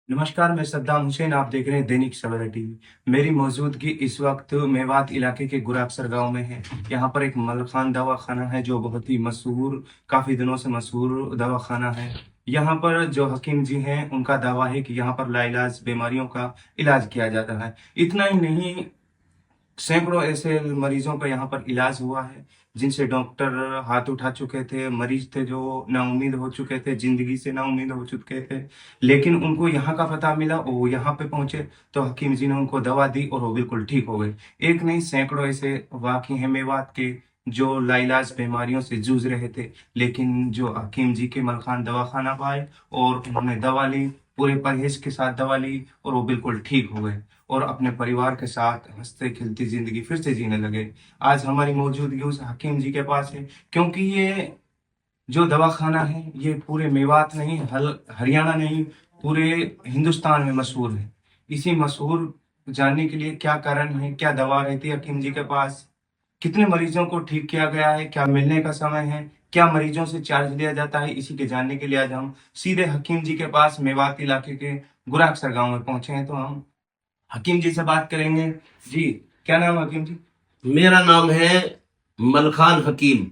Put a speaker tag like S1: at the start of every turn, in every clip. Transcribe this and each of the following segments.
S1: नमस्कार, मैं सद्दाम हुसैन। आप देख रहे हैं दैनिक सवेरा टीवी। मेरी मौजूदगी इस वक्त मेवात इलाके के गुराबसर गांव में है। यहाँ पर एक मलखान दवाखाना है जो बहुत ही मशहूर, काफी दिनों से मशहूर दवाखाना है। यहाँ पर जो हकीम जी हैं उनका दावा है कि यहाँ पर लाइलाज बीमारियों का इलाज किया जाता है। इतना ही नहीं, सैकड़ों ऐसे मरीजों का यहाँ पर इलाज हुआ है जिनसे डॉक्टर हाथ उठा चुके थे। मरीज थे जो नाउम्मीद हो चुके थे, जिंदगी से नाउम्मीद हो चुके थे, लेकिन उनको यहाँ का पता मिला और वो यहाँ पे पहुंचे तो हकीम जी ने उनको दवा दी और वो बिल्कुल ठीक हो गए। एक नहीं, सैकड़ों ऐसे वाकई हैं मेवात के जो लाइलाज बीमारियों से जूझ रहे थे, लेकिन जो हकीम जी के मलखान दवाखाना पाए और उन्होंने दवा ली, पूरे परहेज के साथ दवा ली और वो बिल्कुल ठीक हो गए और अपने परिवार के साथ हंसते खेलती जिंदगी फिर से जीने लगे। आज हमारी मौजूदगी उस हकीम जी के पास है, क्योंकि ये जो दवाखाना है ये पूरे मेवात नहीं, हरियाणा नहीं, पूरे हिंदुस्तान में मशहूर है। इसी मशहूर जानने के लिए क्या कारण है, क्या दवा रहती है हकीम जी के पास, कितने मरीजों को ठीक किया गया है, क्या मिलने का समय है, क्या मरीजों से चार्ज लिया जाता है, इसी के जानने के लिए आज हम सीधे हकीम जी के पास मेवात इलाके के गुराकसर गांव में पहुंचे हैं। तो हम हकीम जी से बात करेंगे। जी, क्या नाम है हकीम जी?
S2: मेरा नाम है मलखान हकीम।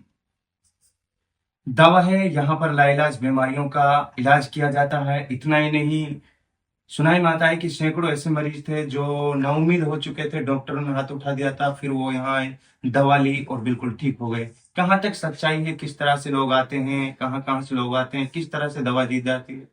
S1: दावा है यहाँ पर लाइलाज बीमारियों का इलाज किया जाता है। इतना ही नहीं, सुनाई में आता है कि सैकड़ों ऐसे मरीज थे जो नाउम्मीद हो चुके थे, डॉक्टरों ने हाथ उठा दिया था, फिर वो यहाँ आए, दवा ली और बिल्कुल ठीक हो गए। कहाँ तक सच्चाई है, किस तरह से लोग आते हैं, कहाँ कहाँ से लोग आते हैं, किस तरह से दवा दी जाती है?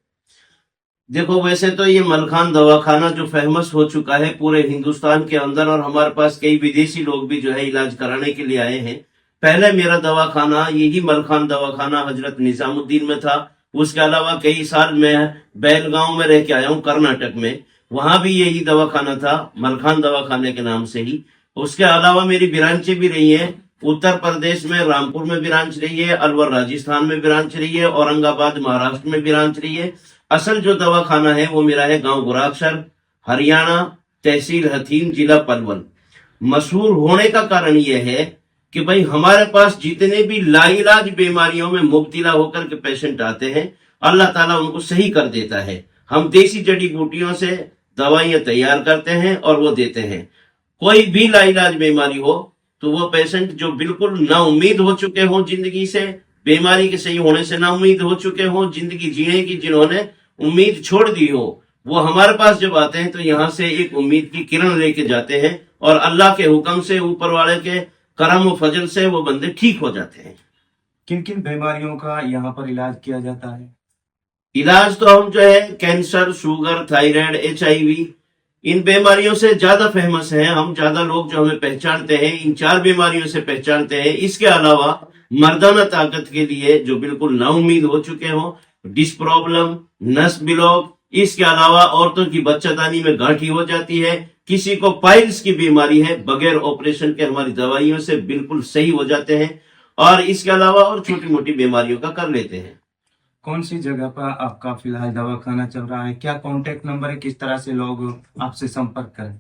S2: देखो, वैसे तो ये मलखान दवाखाना जो फेमस हो चुका है पूरे हिंदुस्तान के अंदर, और हमारे पास कई विदेशी लोग भी जो है इलाज कराने के लिए आए हैं। पहले मेरा दवाखाना यही मलखान दवाखाना हजरत निजामुद्दीन में था। उसके अलावा कई साल मैं बैलगांव में रह के आया हूँ कर्नाटक में, वहां भी यही दवाखाना था मलखान दवाखाने के नाम से ही। उसके अलावा मेरी ब्रांचें भी रही है। उत्तर प्रदेश में रामपुर में ब्रांच रही है, अलवर राजस्थान में ब्रांच रही है, औरंगाबाद महाराष्ट्र में ब्रांच रही है। असल जो दवाखाना है वो मेरा है गांव गुराकसर, हरियाणा, तहसील हथीन, जिला पलवल। मशहूर होने का कारण यह है कि भाई हमारे पास जितने भी लाइलाज बीमारियों में मुब्तला होकर के पेशेंट आते हैं, अल्लाह ताला उनको सही कर देता है। हम देसी जड़ी बूटियों से दवाइयां तैयार करते हैं और वो देते हैं। कोई भी लाइलाज बीमारी हो तो वो पेशेंट जो बिल्कुल नाउम्मीद हो चुके हों जिंदगी से, बीमारी के सही होने से नाउम्मीद हो चुके हों, जिंदगी जीने की जिन्होंने उम्मीद छोड़ दी हो, वो हमारे पास जब आते हैं तो यहाँ से एक उम्मीद की किरण लेके जाते हैं और अल्लाह के हुक्म से, ऊपर वाले के करम व फजल से वो बंदे ठीक हो जाते हैं।
S1: किन किन बीमारियों का यहाँ पर इलाज किया जाता है?
S2: इलाज तो हम जो है कैंसर, शुगर, थायराइड, HIV, इन बीमारियों से ज्यादा फेमस है। हम ज्यादा लोग जो हमें पहचानते हैं इन 4 बीमारियों से पहचानते हैं। इसके अलावा मर्दाना ताकत के लिए जो बिल्कुल नाउम्मीद हो चुके हों, डिस्क प्रॉब्लम, नस ब्लॉक, इसके अलावा औरतों की बच्चादानी में गांठी हो जाती है, किसी को पाइल्स की बीमारी है, बगैर ऑपरेशन के हमारी दवाइयों से बिल्कुल सही हो जाते हैं। और इसके अलावा और छोटी मोटी बीमारियों का कर लेते हैं।
S1: कौन सी जगह पर आपका फिलहाल दवाखाना चल रहा है, क्या कांटेक्ट नंबर है, किस तरह से लोग आपसे संपर्क करें?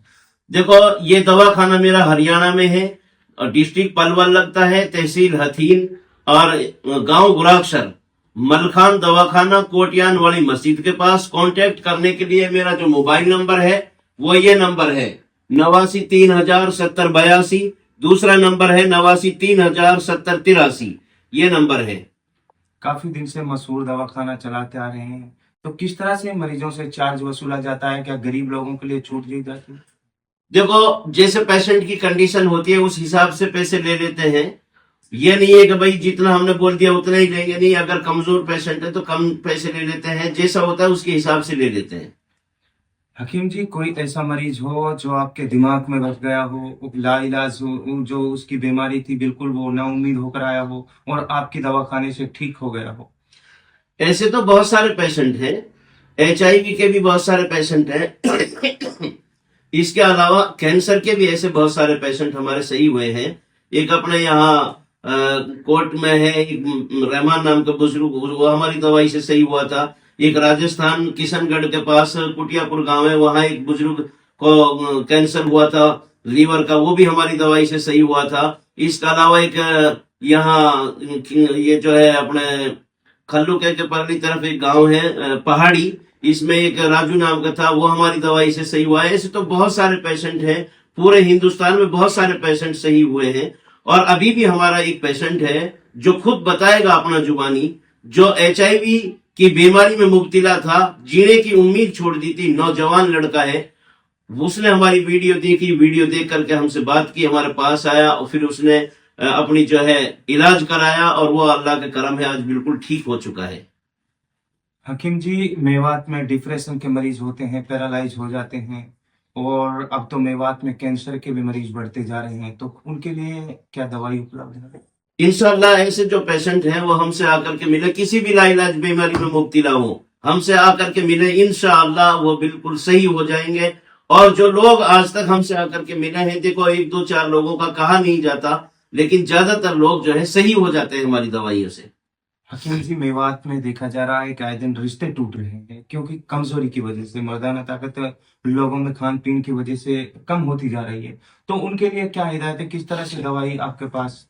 S2: देखो, ये दवाखाना मेरा हरियाणा में है और डिस्ट्रिक्ट पलवल लगता है, तहसील हथीन और गांव गुराकसर। मलखान दवाखाना कोटियान वाली मस्जिद के पास। कांटेक्ट करने के लिए मेरा जो मोबाइल नंबर है वो ये नंबर है 89307082। दूसरा नंबर है 89307083। ये नंबर है।
S1: काफी दिन से मशहूर दवाखाना चलाते आ रहे हैं, तो किस तरह से मरीजों से चार्ज वसूला जाता है, क्या गरीब लोगों के लिए छूट दी जाती है?
S2: देखो, जैसे पेशेंट की कंडीशन होती है उस हिसाब से पैसे ले लेते हैं। ये नहीं है कि भाई जितना हमने बोल दिया उतना ही लेंगे, नहीं। अगर कमजोर पेशेंट है तो कम पैसे ले लेते हैं, जैसा होता है उसके हिसाब से ले लेते हैं।
S1: हकीम जी, कोई ऐसा मरीज हो जो आपके दिमाग में बस गया हो, लाइलाज हो, जो उसकी बीमारी थी बिल्कुल वो नाउम्मीद होकर आया हो और आपके दवाखाने से ठीक हो गया हो?
S2: ऐसे तो बहुत सारे पेशेंट हैं, HIV के भी बहुत सारे पेशेंट हैं। इसके अलावा कैंसर के भी ऐसे बहुत सारे पेशेंट हमारे सही हुए हैं। एक अपने यहाँ कोर्ट में है एक रहमान नाम का बुजुर्ग, वो हमारी दवाई से सही हुआ था। एक राजस्थान किशनगढ़ के पास कुटियापुर गांव है, वहां एक बुजुर्ग को कैंसर हुआ था लीवर का, वो भी हमारी दवाई से सही हुआ था। इसके अलावा एक यहाँ ये जो है अपने खल्लू के परली तरफ एक गांव है पहाड़ी, इसमें एक राजू नाम का था, वो हमारी दवाई से सही हुआ है। ऐसे तो बहुत सारे पेशेंट हैं, पूरे हिंदुस्तान में बहुत सारे पेशेंट सही हुए हैं। और अभी भी हमारा एक पेशेंट है जो खुद बताएगा अपना जुबानी, जो HIV की बीमारी में मुब्तला था, जीने की उम्मीद छोड़ दी थी, नौजवान लड़का है। उसने हमारी वीडियो देखी, वीडियो देख करके हमसे बात की, हमारे पास आया और फिर उसने अपनी जो है इलाज कराया, और वो अल्लाह के करम है आज बिल्कुल ठीक हो चुका है।
S1: हकीम जी, मेवात में डिप्रेशन के मरीज होते हैं, पैरालाइज हो जाते हैं, और अब तो मेवात में कैंसर के भी मरीज बढ़ते जा रहे हैं, तो उनके लिए क्या दवाई उपलब्ध है?
S2: इंशाल्लाह ऐसे जो पेशेंट हैं वो हमसे आकर के मिले, किसी भी लाइलाज बीमारी में मुब्तला हो, हमसे आकर के मिले, इंशाल्लाह वो बिल्कुल सही हो जाएंगे। और जो लोग आज तक हमसे आकर के मिले हैं, देखो 1 2 4 लोगों का कहा नहीं जाता, लेकिन ज्यादातर लोग जो है सही हो जाते हैं हमारी दवाइयों से।
S1: हकीम जी, मेवात में देखा जा रहा है कि आए दिन रिश्ते टूट रहे हैं, क्योंकि कमजोरी की वजह से, मर्दाना ताकत लोगों में खान पीन की वजह से कम होती जा रही है। तो उनके लिए क्या हिदायत है, किस तरह से दवाई आपके पास?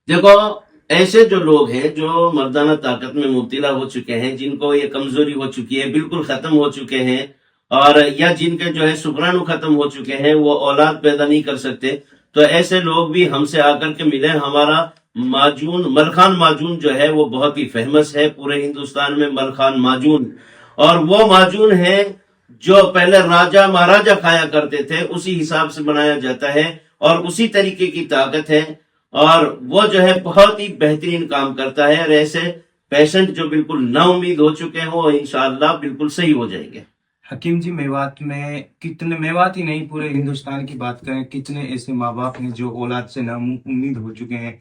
S2: देखो ऐसे जो लोग हैं जो मर्दाना ताकत में मुब्तला हो चुके हैं, जिनको ये कमजोरी हो चुकी है, बिल्कुल खत्म हो चुके हैं, और या जिनके जो है शुक्राणु खत्म हो चुके हैं, वो औलाद पैदा नहीं कर सकते, तो ऐसे लोग भी हमसे आकर के मिले। हमारा माजून, मलखान माजून जो है वो बहुत ही फेमस है पूरे हिंदुस्तान में, मलखान माजून। और वो माजून है जो पहले राजा महाराजा खाया करते थे, उसी हिसाब से बनाया जाता है, और उसी तरीके की ताकत है, और वो जो है बहुत ही बेहतरीन काम करता है। और ऐसे पेशेंट जो बिल्कुल नाउम्मीद हो चुके हैं वो इंशाअल्लाह बिल्कुल सही हो जाएंगे।
S1: हकीम जी, मेवात में कितने, मेवात ही नहीं पूरे हिंदुस्तान की बात करें, कितने ऐसे माँ बाप हैं जो औलाद से नाउम्मीद हो चुके हैं।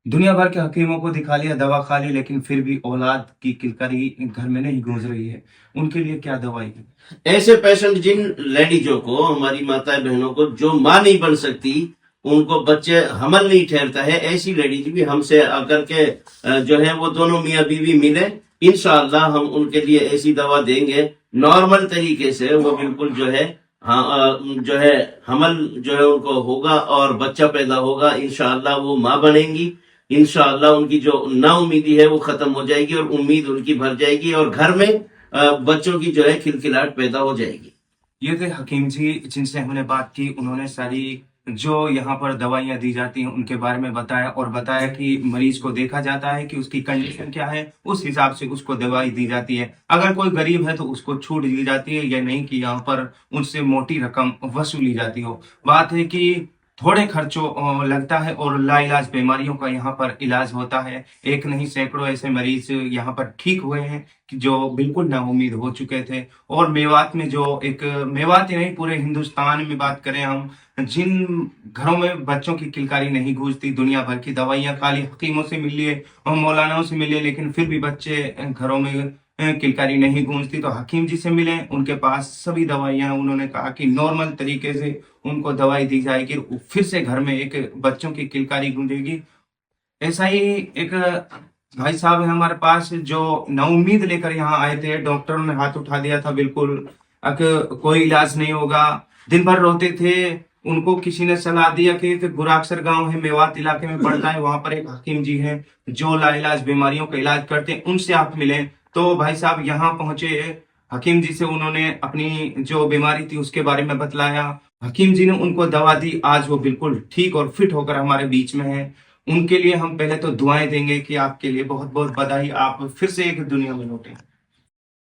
S1: दुनिया भर के हकीमों को दिखा लिया, दवा खा ली, लेकिन फिर भी औलाद की किलकारी घर में नहीं गूंज रही है। उनके लिए क्या दवाई है?
S2: ऐसे पेशेंट, जिन लेडीजों को, हमारी माताएं बहनों को, जो मां नहीं बन सकती, उनको बच्चे हमल नहीं ठहरता है, ऐसी लेडीज भी हमसे आकर के जो है वो दोनों मियाँ बीवी मिले, इंशाअल्लाह हम उनके लिए ऐसी दवा देंगे नॉर्मल तरीके से। वो बिल्कुल जो है हाँ जो है हमल जो है उनको होगा और बच्चा पैदा होगा, इंशाअल्लाह वो माँ बनेंगी, इंशाअल्लाह उनकी जो नाउम्मीदी है वो खत्म हो जाएगी और उम्मीद उनकी भर जाएगी, और घर में बच्चों की जो है खिलखिलाहट पैदा हो जाएगी।
S1: ये थे हकीम जी जिनसे हमने बात की। उन्होंने सारी जो यहाँ पर दवाइयाँ दी जाती हैं उनके बारे में बताया, और बताया कि मरीज को देखा जाता है कि उसकी कंडीशन क्या है, उस हिसाब से उसको दवाई दी जाती है। अगर कोई गरीब है तो उसको छूट दी जाती है, या नहीं कि यहाँ पर उनसे मोटी रकम वसूली जाती हो। बात है कि थोड़े खर्चों लगता है, और लाइलाज बीमारियों का यहाँ पर इलाज होता है। एक नहीं, सैकड़ों ऐसे मरीज यहाँ पर ठीक हुए हैं कि जो बिल्कुल नाउम्मीद हो चुके थे। और मेवात में जो एक, मेवात ही नहीं पूरे हिंदुस्तान में बात करें हम, जिन घरों में बच्चों की किलकारी नहीं गूंजती, दुनिया भर की दवाइयां खाली हकीमों से मिल लिए और मौलानाओं से मिले, लेकिन फिर भी बच्चे घरों में किलकारी नहीं गूंजती, तो हकीम जी से मिले, उनके पास सभी दवाइयां, उन्होंने कहा कि नॉर्मल तरीके से उनको दवाई दी जाएगी, फिर से घर में एक बच्चों की किलकारी गूंजेगी। ऐसा ही एक भाई साहब है हमारे पास जो नाउम्मीद लेकर यहाँ आए थे। डॉक्टरों ने हाथ उठा दिया था, बिल्कुल अब कोई इलाज नहीं होगा, दिन भर रोते थे। उनको किसी ने सलाह दिया कि गुराक्सर गांव है, मेवात इलाके में पड़ता है, वहां पर एक हकीम जी हैं जो लाइलाज बीमारियों का इलाज करते हैं, उनसे आप मिले। तो भाई साहब यहाँ पहुंचे, हकीम जी से उन्होंने अपनी जो बीमारी थी उसके बारे में बतलाया। हकीम जी ने उनको दवा दी, आज वो बिल्कुल ठीक और फिट होकर हमारे बीच में है। उनके लिए हम पहले तो दुआएं देंगे कि आपके लिए बहुत बहुत बधाई, आप फिर से एक दुनिया में लौटे।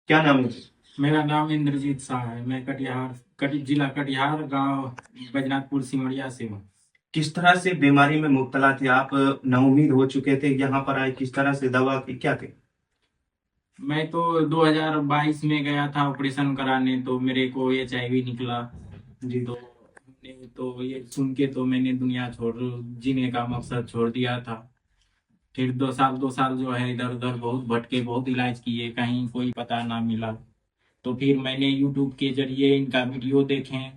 S1: क्या नाम है?
S3: मेरा नाम इंद्रजीत शाह है। मैं जिला कटिहार, गांव बैजनाथपुर, सिमरिया से हूँ।
S1: किस तरह से बीमारी में मुब्तला थे आप, नाउम्मीद हो चुके थे, यहाँ पर आए, किस तरह से दवा की, क्या थे?
S3: मैं तो 2022 में गया था ऑपरेशन कराने, तो मेरे को HIV निकला।
S1: जी।
S3: तो ये सुन के तो मैंने दुनिया छोड़, जीने का मकसद छोड़ दिया था। फिर 2 साल जो है इधर उधर बहुत भटके, बहुत इलाज किए, कहीं कोई पता ना मिला। तो फिर मैंने यूट्यूब के जरिए इनका वीडियो देखे,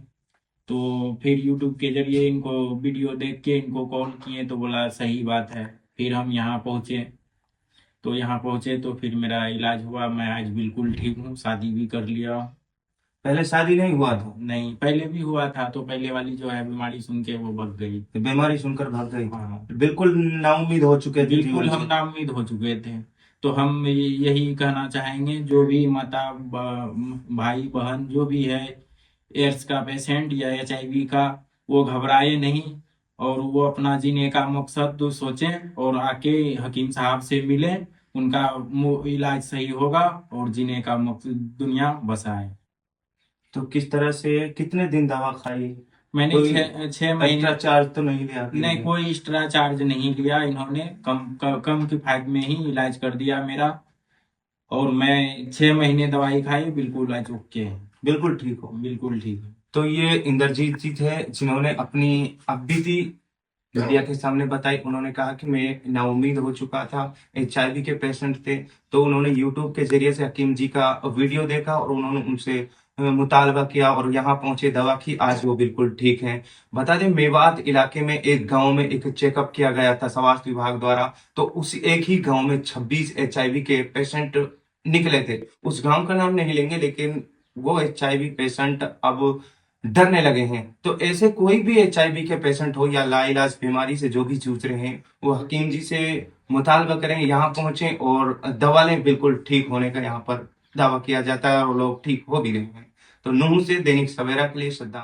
S3: तो फिर यूट्यूब के जरिए इनको वीडियो देख के इनको कॉल किए, तो बोला सही बात है। फिर हम यहाँ पहुँचे, तो फिर मेरा इलाज हुआ। मैं आज बिल्कुल ठीक हूँ, शादी भी कर लिया।
S1: पहले शादी नहीं हुआ था?
S3: नहीं, पहले भी हुआ था, तो पहले वाली जो है बीमारी सुन के वो भाग गई।
S1: बीमारी सुनकर भाग गई?
S3: हाँ,
S1: बिल्कुल नाउम्मीद हो चुके थे
S3: बिल्कुल
S1: जीवन
S3: हम
S1: से।
S3: नाउम्मीद हो चुके थे। तो हम यही कहना चाहेंगे, जो भी माता भाई बहन जो भी है एड्स का पेशेंट या HIV का, वो घबराए नहीं और वो अपना जीने का मकसद तो सोचें और आके हकीम साहब से मिलें, उनका इलाज सही होगा और जीने का मकसद दुनिया बसाए।
S1: तो किस तरह से कितने दिन दवा खाई?
S3: मैंने
S1: कोई
S3: 6 महीने
S1: एक्स्ट्रा चार्ज तो नहीं लिया आपने?
S3: नहीं, कोई एक्स्ट्रा चार्ज नहीं लिया इन्होंने, कम किफायत में ही इलाज कर दिया मेरा और मैं 6 महीने दवाई खाई, बिल्कुल इलाज ओके है,
S1: बिल्कुल ठीक हो?
S3: बिल्कुल ठीक है।
S1: तो ये इंद्रजीत जी थे जिन्होंने अपनी अभी मीडिया के सामने बताई। उन्होंने कहा कि मैं नाउम्मीद हो चुका था, HIV के पेशेंट थे, तो उन्होंने यूट्यूब के जरिए से हकीम जी का वीडियो देखा और उन्होंने उनसे मुतालबा किया और यहाँ पहुंचे, दवा की, आज वो बिल्कुल ठीक हैं। बता दें, मेवात इलाके में एक गांव में एक चेकअप किया गया था स्वास्थ्य विभाग द्वारा, तो उस एक ही गांव में 26 HIV के पेशेंट निकले थे। उस गांव का नाम नहीं लेंगे, लेकिन वो HIV पेशेंट अब डरने लगे हैं। तो ऐसे कोई भी HIV के पेशेंट हो या लाइलाज बीमारी से जो भी जूझ रहे हैं, वो हकीम जी से मुतालबा करें, यहाँ पहुंचे और दवा लें। बिल्कुल ठीक होने का यहाँ पर दावा किया जाता है और लोग ठीक हो भी रहे हैं। तो नूह से दैनिक सवेरा के लिए श्रद्धा।